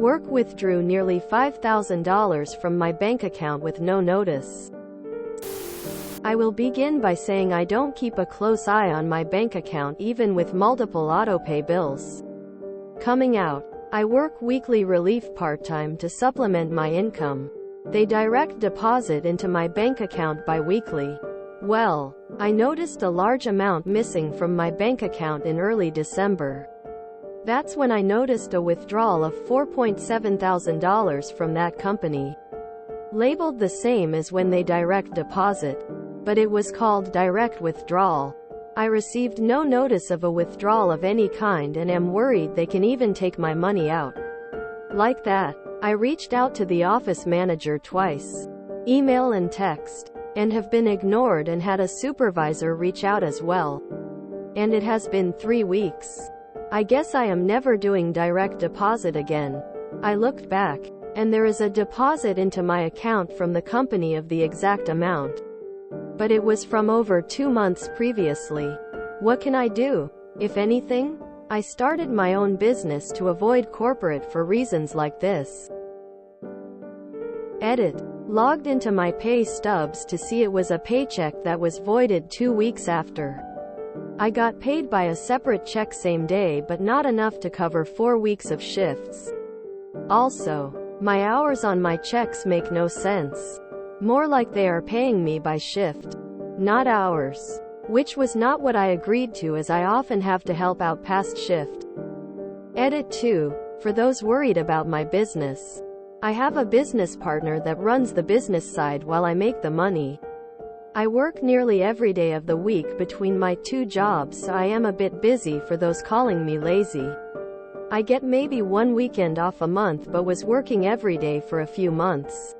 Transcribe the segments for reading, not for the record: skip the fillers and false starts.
Work withdrew nearly $5,000 from my bank account with no notice. I will begin by saying I don't keep a close eye on my bank account even with multiple autopay bills coming out. I work weekly relief part-time to supplement my income. They direct deposit into my bank account bi-weekly. Well, I noticed a large amount missing from my bank account in early December. That's when I noticed a withdrawal of $4,700 from that company. Labeled the same as when they direct deposit, but it was called direct withdrawal. I received no notice of a withdrawal of any kind and am worried they can even take my money out like that. I reached out to the office manager twice, email and text, and have been ignored, and had a supervisor reach out as well. And it has been 3 weeks. I guess I am never doing direct deposit again. I looked back, and there is a deposit into my account from the company of the exact amount. But it was from over 2 months previously. What can I do? If anything? I started my own business to avoid corporate for reasons like this. Edit. Logged into my pay stubs to see it was a paycheck that was voided 2 weeks after. I got paid by a separate check same day, but not enough to cover 4 weeks of shifts. Also, my hours on my checks make no sense. More like they are paying me by shift, not hours. Which was not what I agreed to, as I often have to help out past shift. Edit 2. For those worried about my business. I have a business partner that runs the business side while I make the money. I work nearly every day of the week between my 2 jobs, so I am a bit busy for those calling me lazy. I get maybe 1 weekend off a month, but was working every day for a few months.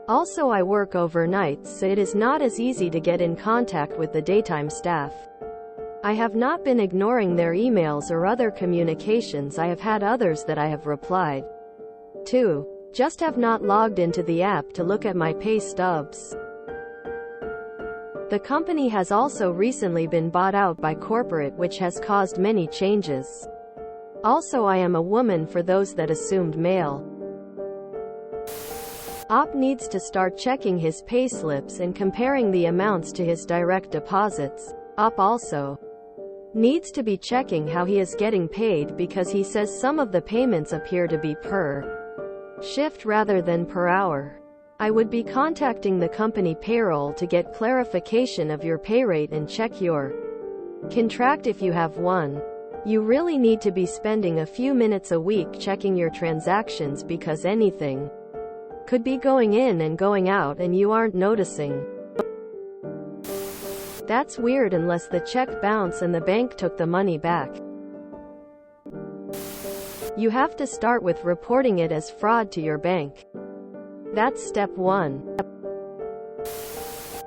Also, I work overnights, so it is not as easy to get in contact with the daytime staff. I have not been ignoring their emails or other communications. I have had others that I have replied to. Just have not logged into the app to look at my pay stubs. The company has also recently been bought out by corporate, which has caused many changes. Also, I am a woman, for those that assumed male. Op needs to start checking his payslips and comparing the amounts to his direct deposits. Op also needs to be checking how he is getting paid, because he says some of the payments appear to be per shift rather than per hour. I would be contacting the company payroll to get clarification of your pay rate and check your contract if you have one. You really need to be spending a few minutes a week checking your transactions, because anything could be going in and going out and you aren't noticing. That's weird, unless the check bounced and the bank took the money back. You have to start with reporting it as fraud to your bank. That's step 1.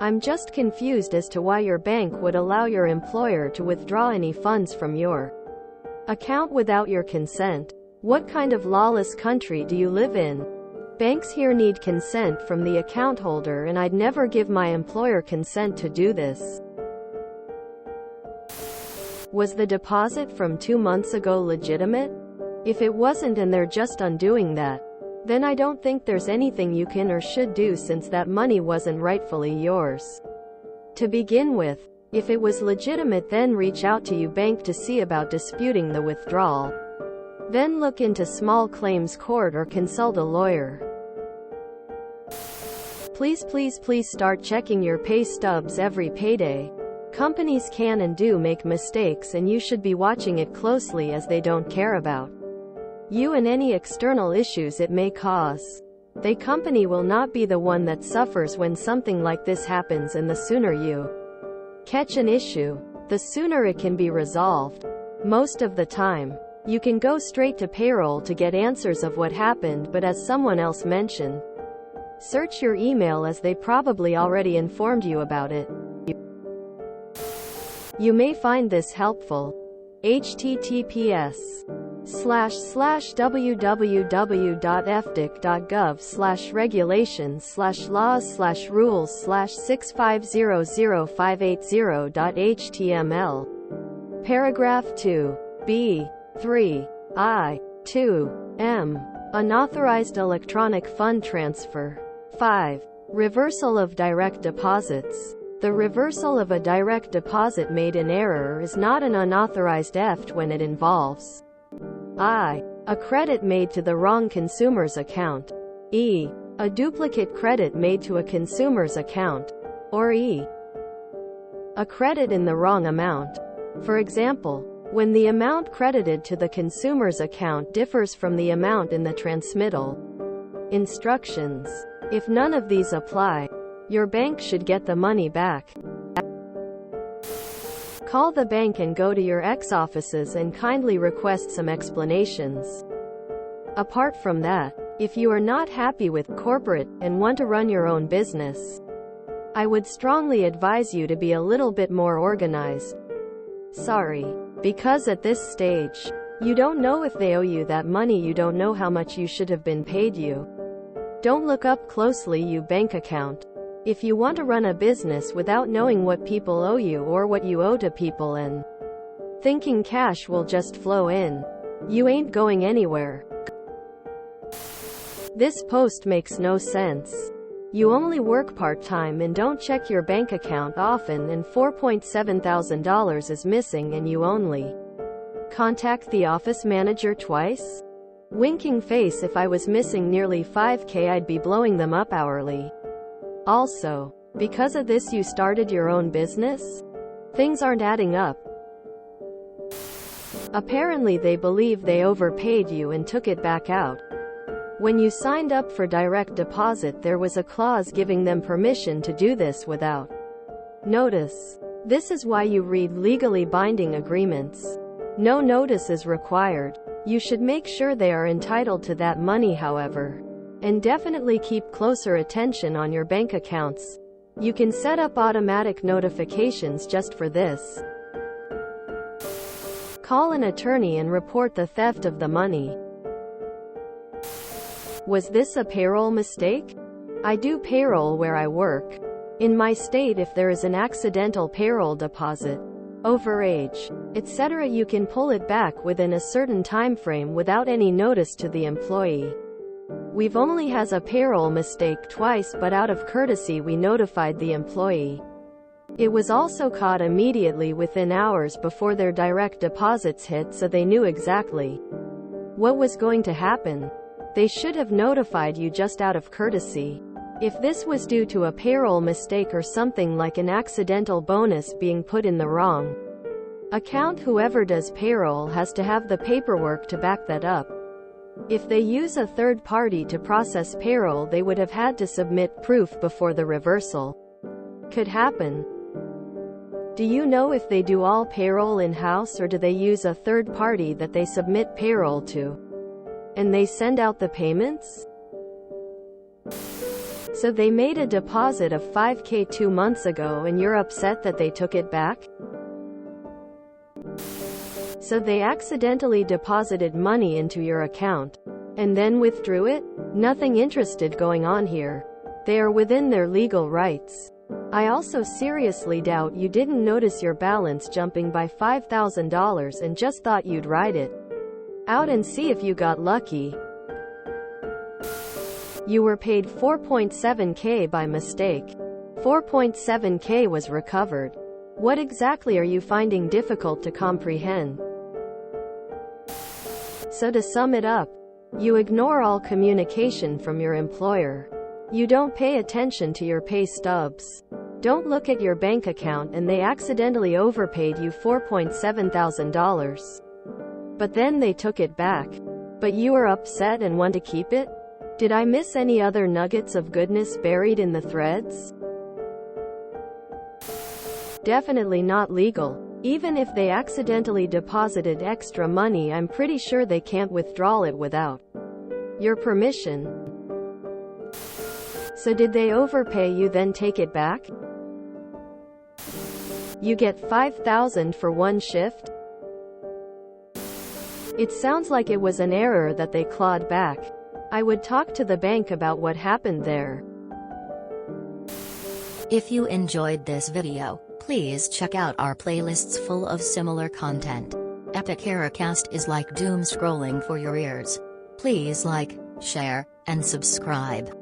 I'm just confused as to why your bank would allow your employer to withdraw any funds from your account without your consent. What kind of lawless country do you live in? Banks here need consent from the account holder, and I'd never give my employer consent to do this. Was the deposit from 2 months ago legitimate? If it wasn't and they're just undoing that, then I don't think there's anything you can or should do, since that money wasn't rightfully yours to begin with. If it was legitimate, then reach out to your bank to see about disputing the withdrawal. Then look into small claims court or consult a lawyer. Please start checking your pay stubs every payday. Companies can and do make mistakes, and you should be watching it closely, as they don't care about you and any external issues it may cause. The company will not be the one that suffers when something like this happens, and the sooner you catch an issue, the sooner it can be resolved. Most of the time, you can go straight to payroll to get answers of what happened, but as someone else mentioned, search your email, as they probably already informed you about it. You may find this helpful. https://www.fdic.gov/regulations/laws/rules/6500580.html. Paragraph 2. B. 3. I. 2. M. Unauthorized electronic fund transfer. 5. Reversal of direct deposits. The reversal of a direct deposit made in error is not an unauthorized theft when it involves I. A credit made to the wrong consumer's account. E. A duplicate credit made to a consumer's account. Or E. A credit in the wrong amount. For example, when the amount credited to the consumer's account differs from the amount in the transmittal instructions. If none of these apply, your bank should get the money back. Call the bank and go to your ex-offices and kindly request some explanations. Apart from that, if you are not happy with corporate and want to run your own business, I would strongly advise you to be a little bit more organized. Sorry. Because at this stage, you don't know if they owe you that money, you don't know how much you should have been paid you. Don't look up closely your bank account. If you want to run a business without knowing what people owe you or what you owe to people and thinking cash will just flow in, you ain't going anywhere. This post makes no sense. You only work part-time and don't check your bank account often, and $4,700 is missing and you only contact the office manager twice? Winking face. If I was missing nearly $5,000 I'd be blowing them up hourly. Also, because of this you started your own business? Things aren't adding up. Apparently they believe they overpaid you and took it back out. When you signed up for direct deposit there was a clause giving them permission to do this without notice. This is why you read legally binding agreements. No notice is required. You should make sure they are entitled to that money, however. And definitely keep closer attention on your bank accounts. You can set up automatic notifications just for this. Call an attorney and report the theft of the money. Was this a payroll mistake? I do payroll where I work. In my state, if there is an accidental payroll deposit, overage, etc., you can pull it back within a certain time frame without any notice to the employee. We've only has a payroll mistake twice, but out of courtesy we notified the employee. It was also caught immediately within hours before their direct deposits hit, so they knew exactly what was going to happen. They should have notified you just out of courtesy. If this was due to a payroll mistake or something like an accidental bonus being put in the wrong account, whoever does payroll has to have the paperwork to back that up. If they use a third party to process payroll, they would have had to submit proof before the reversal could happen. Do you know if they do all payroll in-house or do they use a third party that they submit payroll to and they send out the payments? So they made a deposit of $5,000 2 months ago and you're upset that they took it back? So they accidentally deposited money into your account and then withdrew it? Nothing interested going on here. They are within their legal rights. I also seriously doubt you didn't notice your balance jumping by $5,000 and just thought you'd ride it out and see if you got lucky. You were paid $4,700 by mistake. $4,700 was recovered. What exactly are you finding difficult to comprehend? So to sum it up, you ignore all communication from your employer. You don't pay attention to your pay stubs. Don't look at your bank account and they accidentally overpaid you $4,700. But then they took it back. But you are upset and want to keep it? Did I miss any other nuggets of goodness buried in the threads? Definitely not legal. Even if they accidentally deposited extra money, I'm pretty sure they can't withdraw it without your permission. So did they overpay you then take it back? You get $5,000 for one shift? It sounds like it was an error that they clawed back. I would talk to the bank about what happened there. If you enjoyed this video, please check out our playlists full of similar content. Epic Errorcast is like doom scrolling for your ears. Please like, share, and subscribe.